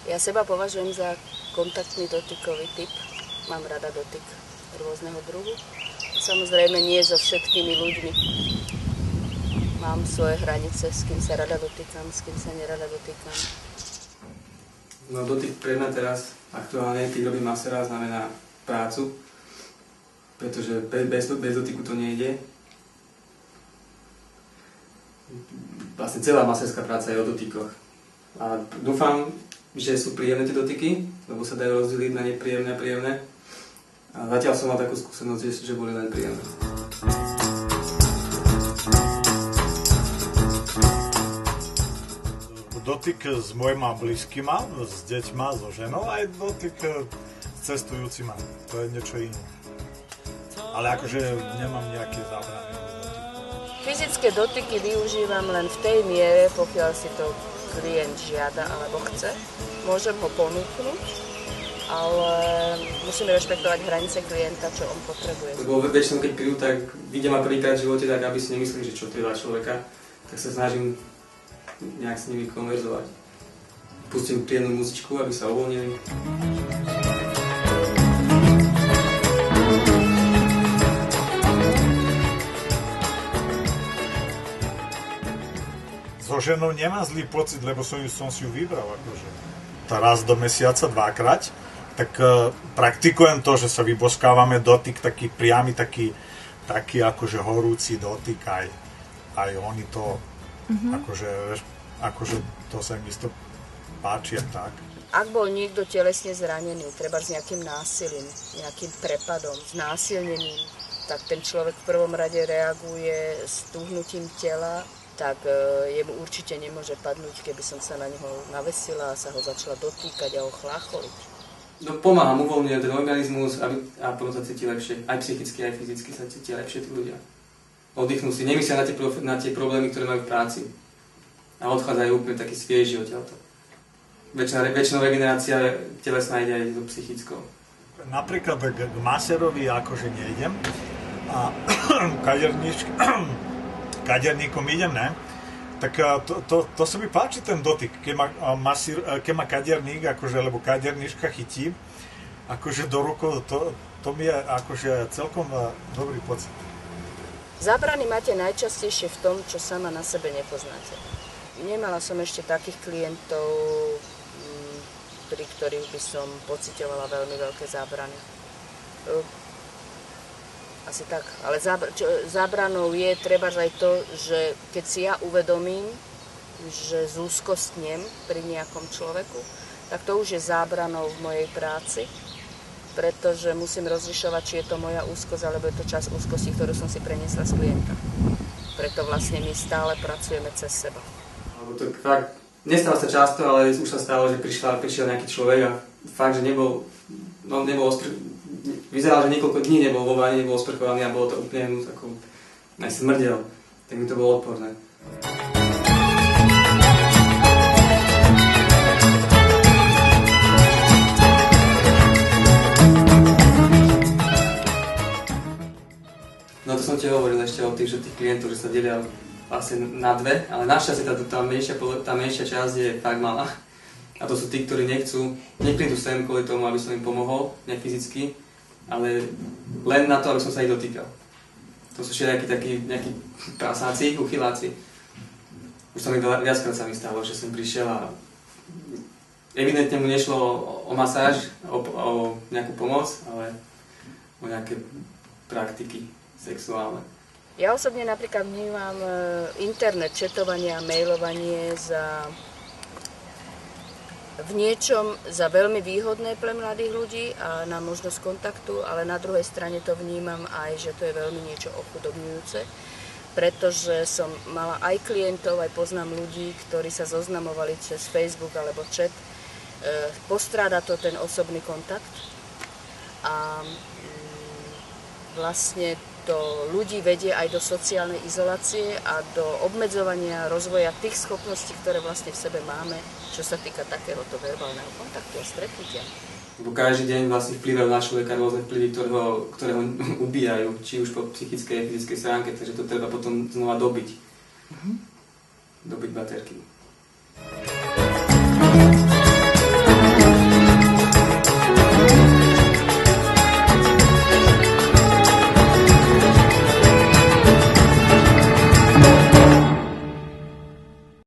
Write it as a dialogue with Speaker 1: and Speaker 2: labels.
Speaker 1: Ja seba považujem za kontaktný dotykový typ. Mám rada dotyk rôzneho druhu. Samozrejme nie so všetkými ľuďmi. Mám svoje hranice, s kým sa rada dotýkam, s kým sa nerada dotýkam.
Speaker 2: No dotyk pre mňa teraz aktuálne, keď robím masera, znamená prácu, pretože bez dotyku to nejde. Vlastne celá maserská práca je o dotykoch. A dúfam, že sú príjemné tie dotyky, lebo sa dajú rozdeliť na nepríjemné a príjemné. A zatiaľ som mal takú skúsenosť, že boli len príjemné.
Speaker 3: Dotyk s mojima blízkyma, s deťma, so ženou, aj dotyk s cestujúcima. To je niečo iné. Ale akože nemám nejaké zábrany.
Speaker 1: Fyzické dotyky využívam len v tej miere, pokiaľ si to klient žiada alebo chce. Môžem ho ponúknuť, ale musím rešpektovať hranice klienta, čo on potrebuje.
Speaker 2: Lebo väčšinou, keď prídu, tak vidia ma prvýkrát v živote, tak aby si nemysleli, že čo to je za človeka, tak sa snažím nejak s nimi konverzovať. Pustím príjemnú muzičku, aby sa uvoľnili.
Speaker 3: So ženou nemám zlý pocit, lebo som si ju vybral. Akože. Raz do mesiaca, dvakrát. Tak praktikujem to, že sa vyboskávame dotyk, taký priamy, taký akože horúci dotyk. Aj oni to, akože to sa im isto páči a tak.
Speaker 1: Ak bol niekto telesne zranený, treba s nejakým násilím, nejakým prepadom, znásilnením, tak ten človek v prvom rade reaguje s túhnutím tela, tak jemu určite nemôže padnúť, keby som sa na neho navesila a sa ho začala dotýkať a ho chlácholiť.
Speaker 2: No pomáham, uvoľňujem ten organizmus a potom sa cíti lepšie. Aj psychicky, aj fyzicky sa cítia lepšie tí ľudia. Oddychnú si, nemyslia na tie problémy, ktoré majú v práci. A odchádzajú úplne taký svieži odtiaľto. Väčšinou regenerácia telesná ide aj do psychickou. Napríklad
Speaker 3: k maserovi akože nejdem a kaderníkom idem, ne? Tak to sa mi páči ten dotyk, keď ma kaderník, akože, lebo kaderníčka chytí, akože do rukou, to mi je akože celkom dobrý pocit.
Speaker 1: Zábrany máte najčastejšie v tom, čo sama na sebe nepoznáte. Nemala som ešte takých klientov, pri ktorých by som pociťovala veľmi veľké zábrany. Asi tak, ale zábranou je treba aj to, že keď si ja uvedomím, že zúskostnem pri nejakom človeku, tak to už je zábranou v mojej práci, pretože musím rozlišovať, či je to moja úzkosť, alebo je to časť úzkosti, ktorú som si preniesla z klienta. Preto vlastne my stále pracujeme cez seba. To fakt,
Speaker 2: nestáva sa často, ale už sa stalo, že prišiel nejaký človek a fakt, že nebol vyzeral, že niekoľko dní nebol vo vani, nebol osprchovaný a bolo to úplne ako aj smrdel, tak mi to bolo odporné. No to som ti hovoril ešte o tých klientov, že sa delia asi na dve, ale našťastie tá menšia časť je fakt malá. A to sú tí, ktorí neprídu sem kvôli tomu, aby som im pomohol, nejak fyzicky, ale len na to, aby som sa ich dotýkal. To sú všetky nejakí prasáci, uchyláci. Už sa mi viackrát sa mi stalo, že som prišiel a evidentne mu nešlo o masáž, o nejakú pomoc, ale o nejaké praktiky sexuálne.
Speaker 1: Ja osobne napríklad vnímam internet, četovanie a mailovanie v niečom za veľmi výhodné pre mladých ľudí a na možnosť kontaktu, ale na druhej strane to vnímam aj, že to je veľmi niečo ochudobňujúce, pretože som mala aj klientov, aj poznám ľudí, ktorí sa zoznamovali cez Facebook alebo chat. Postráda to ten osobný kontakt a vlastne to ľudí vedie aj do sociálnej izolácie a do obmedzovania rozvoja tých schopností, ktoré vlastne v sebe máme, čo sa týka takéhoto verbálneho kontaktu a stretnutia.
Speaker 2: Lebo každý deň vlastne vplyvajú na človeka rôzne vplyvy, ktoré ho ubíjajú, či už po psychickej a fyzickej stránke, takže to treba potom znova dobiť. Dobiť baterky.